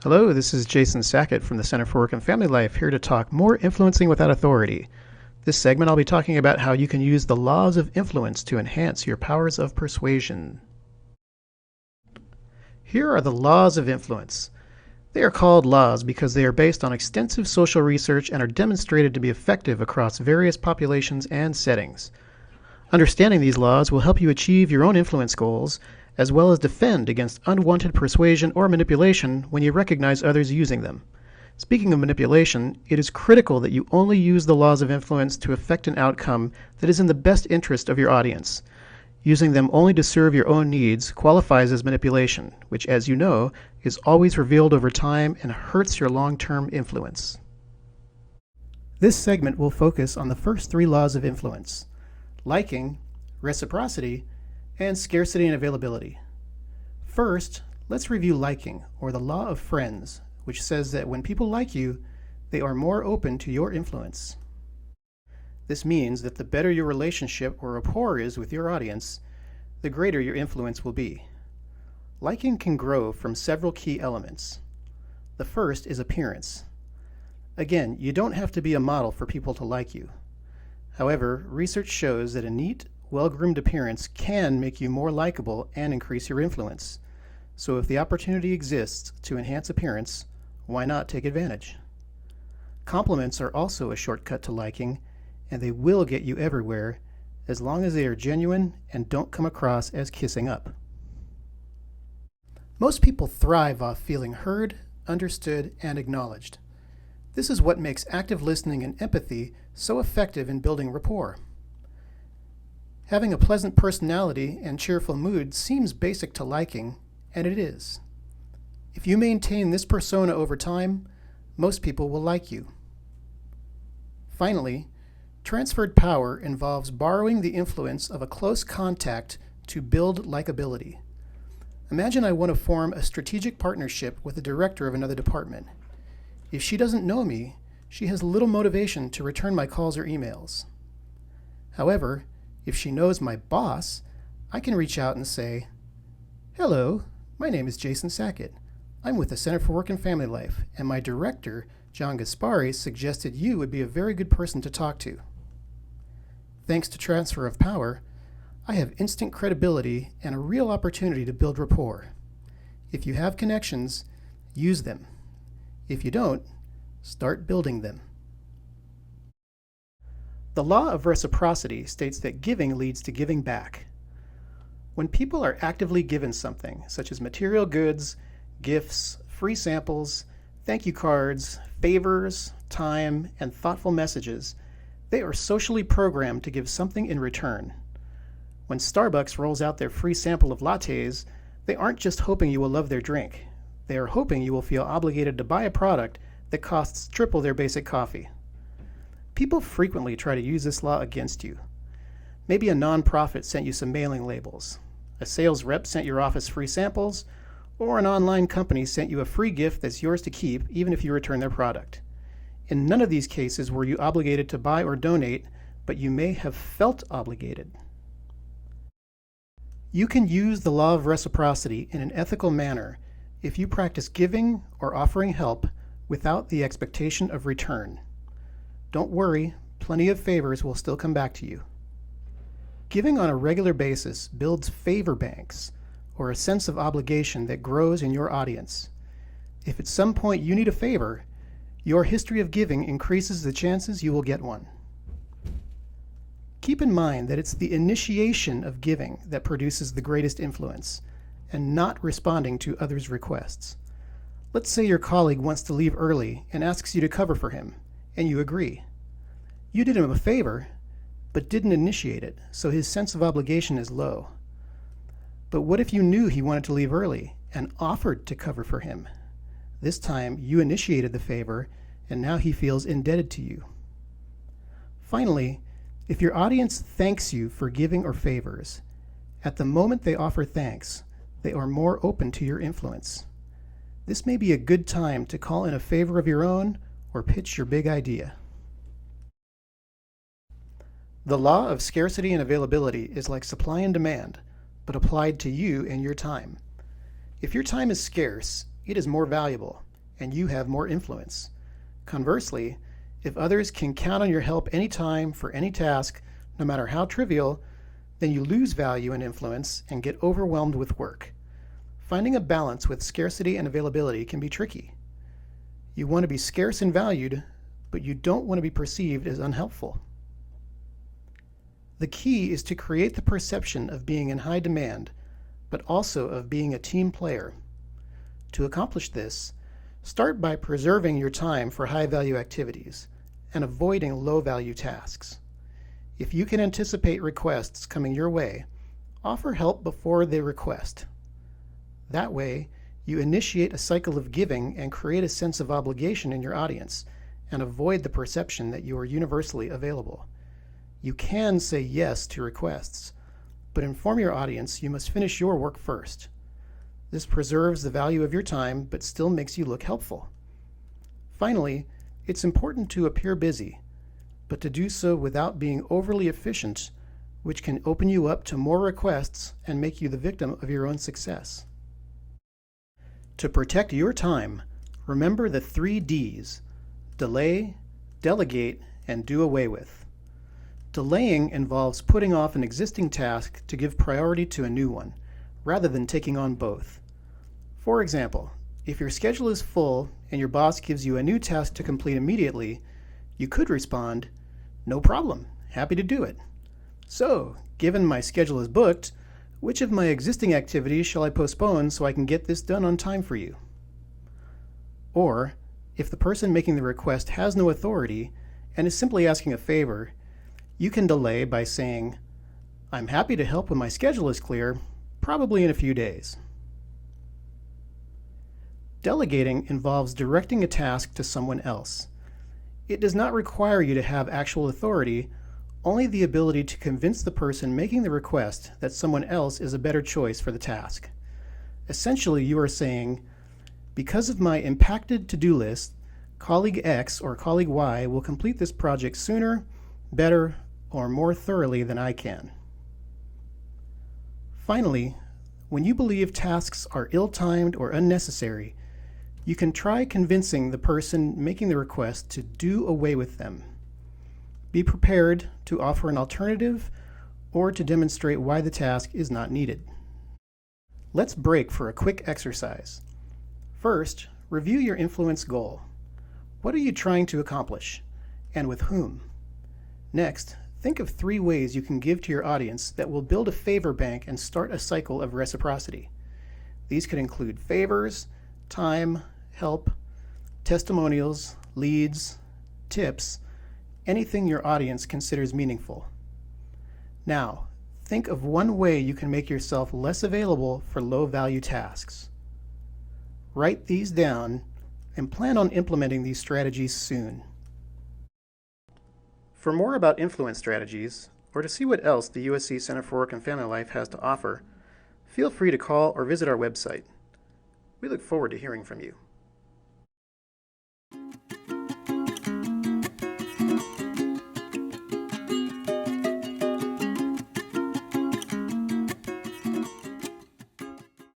Hello, this is Jason Sackett from the Center for Work and Family Life, here to talk more influencing without authority. This segment I'll be talking about how you can use the laws of influence to enhance your powers of persuasion. Here are the laws of influence. They are called laws because they are based on extensive social research and are demonstrated to be effective across various populations and settings. Understanding these laws will help you achieve your own influence goals, as well as defend against unwanted persuasion or manipulation when you recognize others using them. Speaking of manipulation, it is critical that you only use the laws of influence to effect an outcome that is in the best interest of your audience. Using them only to serve your own needs qualifies as manipulation, which, as you know, is always revealed over time and hurts your long-term influence. This segment will focus on the first three laws of influence: liking, reciprocity, and scarcity and availability. First, let's review liking, or the law of friends, which says that when people like you, they are more open to your influence. This means that the better your relationship or rapport is with your audience, the greater your influence will be. Liking can grow from several key elements. The first is appearance. Again, you don't have to be a model for people to like you. However, research shows that a neat, well-groomed appearance can make you more likable and increase your influence. So if the opportunity exists to enhance appearance, why not take advantage? Compliments are also a shortcut to liking, and they will get you everywhere as long as they are genuine and don't come across as kissing up. Most people thrive off feeling heard, understood, and acknowledged. This is what makes active listening and empathy so effective in building rapport. Having a pleasant personality and cheerful mood seems basic to liking, and it is. If you maintain this persona over time, most people will like you. Finally, transferred power involves borrowing the influence of a close contact to build likability. Imagine I want to form a strategic partnership with the director of another department. If she doesn't know me, she has little motivation to return my calls or emails. However, if she knows my boss, I can reach out and say, "Hello, my name is Jason Sackett. I'm with the Center for Work and Family Life, and my director, John Gaspari, suggested you would be a very good person to talk to." Thanks to transfer of power, I have instant credibility and a real opportunity to build rapport. If you have connections, use them. If you don't, start building them. The law of reciprocity states that giving leads to giving back. When people are actively given something, such as material goods, gifts, free samples, thank you cards, favors, time, and thoughtful messages, they are socially programmed to give something in return. When Starbucks rolls out their free sample of lattes, they aren't just hoping you will love their drink. They are hoping you will feel obligated to buy a product that costs triple their basic coffee. People frequently try to use this law against you. Maybe a nonprofit sent you some mailing labels, a sales rep sent your office free samples, or an online company sent you a free gift that's yours to keep even if you return their product. In none of these cases were you obligated to buy or donate, but you may have felt obligated. You can use the law of reciprocity in an ethical manner if you practice giving or offering help without the expectation of return. Don't worry, plenty of favors will still come back to you. Giving on a regular basis builds favor banks, or a sense of obligation that grows in your audience. If at some point you need a favor, your history of giving increases the chances you will get one. Keep in mind that it's the initiation of giving that produces the greatest influence, and not responding to others' requests. Let's say your colleague wants to leave early and asks you to cover for him, and you agree. You did him a favor, but didn't initiate it, so his sense of obligation is low. But what if you knew he wanted to leave early and offered to cover for him? This time, you initiated the favor, and now he feels indebted to you. Finally, if your audience thanks you for giving or favors, at the moment they offer thanks, they are more open to your influence. This may be a good time to call in a favor of your own or pitch your big idea. The law of scarcity and availability is like supply and demand, but applied to you and your time. If your time is scarce, it is more valuable, and you have more influence. Conversely, if others can count on your help anytime for any task, no matter how trivial, then you lose value and influence and get overwhelmed with work. Finding a balance with scarcity and availability can be tricky. You want to be scarce and valued, but you don't want to be perceived as unhelpful. The key is to create the perception of being in high demand, but also of being a team player. To accomplish this, start by preserving your time for high-value activities and avoiding low-value tasks. If you can anticipate requests coming your way, offer help before they request. That way, you initiate a cycle of giving and create a sense of obligation in your audience and avoid the perception that you are universally available. You can say yes to requests, but inform your audience you must finish your work first. This preserves the value of your time, but still makes you look helpful. Finally, it's important to appear busy, but to do so without being overly efficient, which can open you up to more requests and make you the victim of your own success. To protect your time, remember the 3 Ds: delay, delegate, and do away with. Delaying involves putting off an existing task to give priority to a new one, rather than taking on both. For example, if your schedule is full and your boss gives you a new task to complete immediately, you could respond, "No problem, happy to do it. So, given my schedule is booked, which of my existing activities shall I postpone so I can get this done on time for you?" Or, if the person making the request has no authority and is simply asking a favor, you can delay by saying, "I'm happy to help when my schedule is clear, probably in a few days." Delegating involves directing a task to someone else. It does not require you to have actual authority, only the ability to convince the person making the request that someone else is a better choice for the task. Essentially, you are saying, "Because of my impacted to-do list, colleague X or colleague Y will complete this project sooner, better, or more thoroughly than I can." Finally, when you believe tasks are ill-timed or unnecessary, you can try convincing the person making the request to do away with them. Be prepared to offer an alternative or to demonstrate why the task is not needed. Let's break for a quick exercise. First, review your influence goal. What are you trying to accomplish, and with whom? Next, think of 3 ways you can give to your audience that will build a favor bank and start a cycle of reciprocity. These could include favors, time, help, testimonials, leads, tips, anything your audience considers meaningful. Now, think of one way you can make yourself less available for low-value tasks. Write these down and plan on implementing these strategies soon. For more about influence strategies, or to see what else the USC Center for Work and Family Life has to offer, feel free to call or visit our website. We look forward to hearing from you.